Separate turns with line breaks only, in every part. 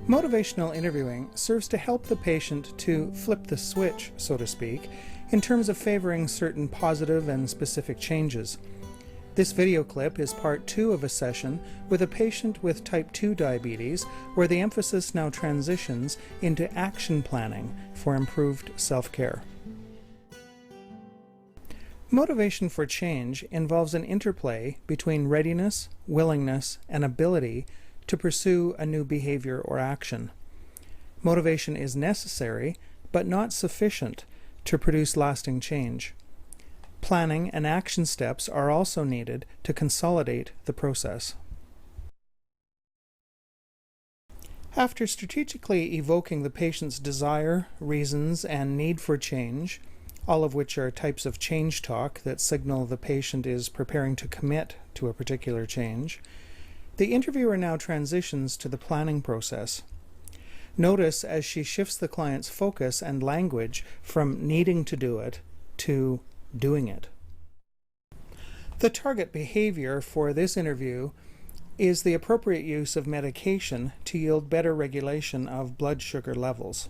Motivational interviewing serves to help the patient to flip the switch, so to speak, in terms of favoring certain positive and specific changes. This video clip is part 2 of a session with a patient with type 2 diabetes, where the emphasis now transitions into action planning for improved self-care. Motivation for change involves an interplay between readiness, willingness, and ability to pursue a new behavior or action. Motivation is necessary, but not sufficient to produce lasting change. Planning and action steps are also needed to consolidate the process. After strategically evoking the patient's desire, reasons, and need for change, all of which are types of change talk that signal the patient is preparing to commit to a particular change, the interviewer now transitions to the planning process. Notice as she shifts the client's focus and language from needing to do it to doing it. The target behavior for this interview is the appropriate use of medication to yield better regulation of blood sugar levels.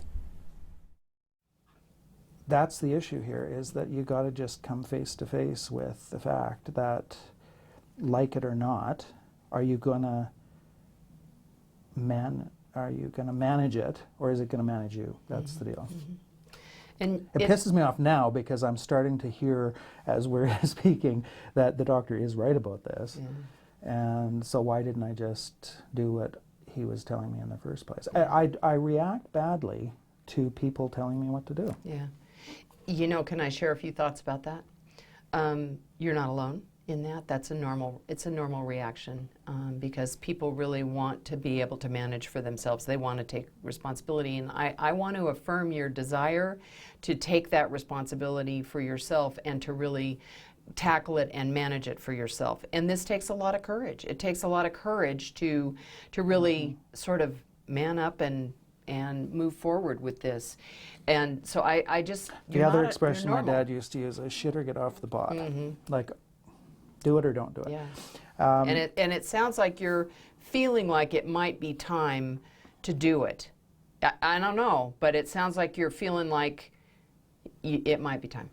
That's the issue here, is that you got to just come face to face with the fact that, like it or not, are you going to manage it, or is it going to manage you? That's the deal. And it pisses me off now because I'm starting to hear, as we're speaking, that the doctor is right about this. And so why didn't I just do what he was telling me in the first place? I react badly to people telling me what to do.
Yeah. You know, can I share a few thoughts about that? You're not alone in that. It's a normal reaction because people really want to be able to manage for themselves. They want to take responsibility, and I want to affirm your desire to take that responsibility for yourself and to really tackle it and manage it for yourself. And this takes a lot of courage. It takes a lot of courage to really sort of man up and move forward with this. And so I just...
The other expression my dad used to use is shit or get off the pot. Like, do it or don't do it.
Yeah. And it sounds like you're feeling like it might be time to do it. I don't know, but it sounds like you're feeling like it might be time.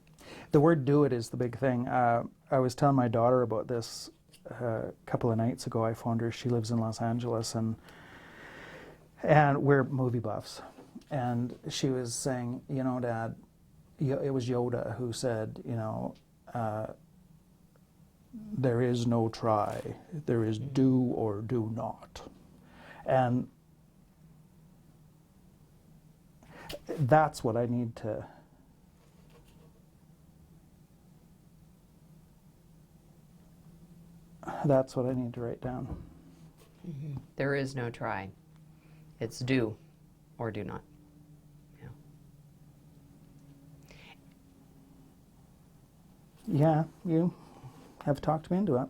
The word do it is the big thing. I was telling my daughter about this a couple of nights ago. I phoned her. She lives in Los Angeles, and we're movie buffs. And she was saying, you know, Dad, it was Yoda who said, you know, there is no try, there is do or do not. And that's what I need to write down.
There is no try. It's do or do not.
Yeah, you have talked me into it.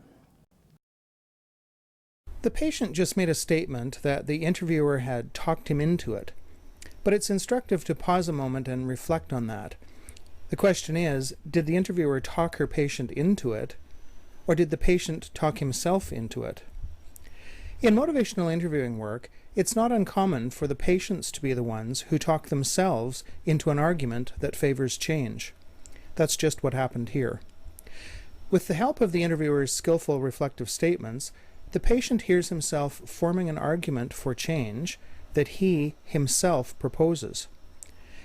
The patient just made a statement that the interviewer had talked him into it, but it's instructive to pause a moment and reflect on that. The question is, did the interviewer talk her patient into it, or did the patient talk himself into it? In motivational interviewing work, it's not uncommon for the patients to be the ones who talk themselves into an argument that favors change. That's just what happened here. With the help of the interviewer's skillful reflective statements, the patient hears himself forming an argument for change that he himself proposes.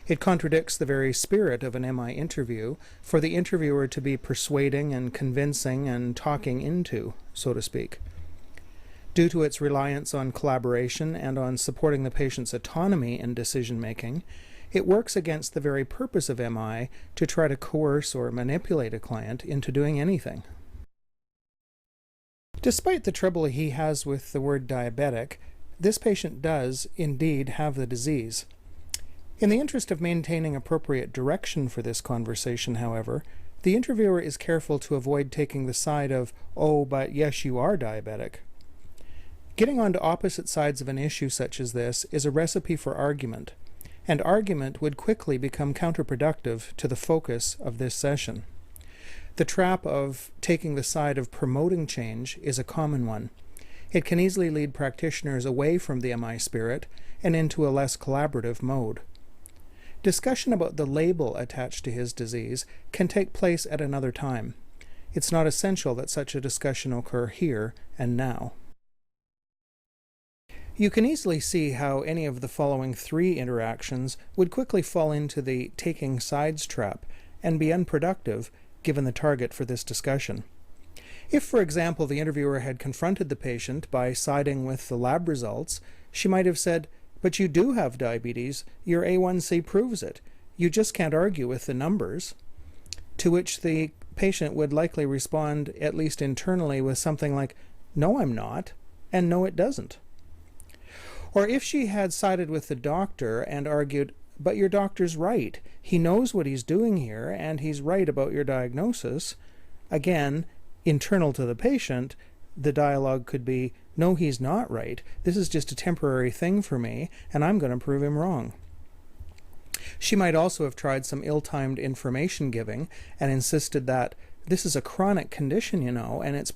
It contradicts the very spirit of an MI interview for the interviewer to be persuading and convincing and talking into, so to speak. Due to its reliance on collaboration and on supporting the patient's autonomy in decision-making, it works against the very purpose of MI to try to coerce or manipulate a client into doing anything. Despite the trouble he has with the word diabetic, this patient does indeed have the disease. In the interest of maintaining appropriate direction for this conversation, however, the interviewer is careful to avoid taking the side of, "Oh, but yes, you are diabetic." Getting onto opposite sides of an issue such as this is a recipe for argument, and argument would quickly become counterproductive to the focus of this session. The trap of taking the side of promoting change is a common one. It can easily lead practitioners away from the MI spirit and into a less collaborative mode. Discussion about the label attached to his disease can take place at another time. It's not essential that such a discussion occur here and now. You can easily see how any of the following 3 interactions would quickly fall into the taking sides trap and be unproductive given the target for this discussion. If, for example, the interviewer had confronted the patient by siding with the lab results, she might have said, "But you do have diabetes, your A1C proves it. You just can't argue with the numbers." To which the patient would likely respond, at least internally, with something like, "No, I'm not," and "No, it doesn't." Or if she had sided with the doctor and argued, "But your doctor's right. He knows what he's doing here, and he's right about your diagnosis," again, internal to the patient, the dialogue could be, "No, he's not right. This is just a temporary thing for me, and I'm going to prove him wrong." She might also have tried some ill-timed information giving and insisted that this is a chronic condition, and it's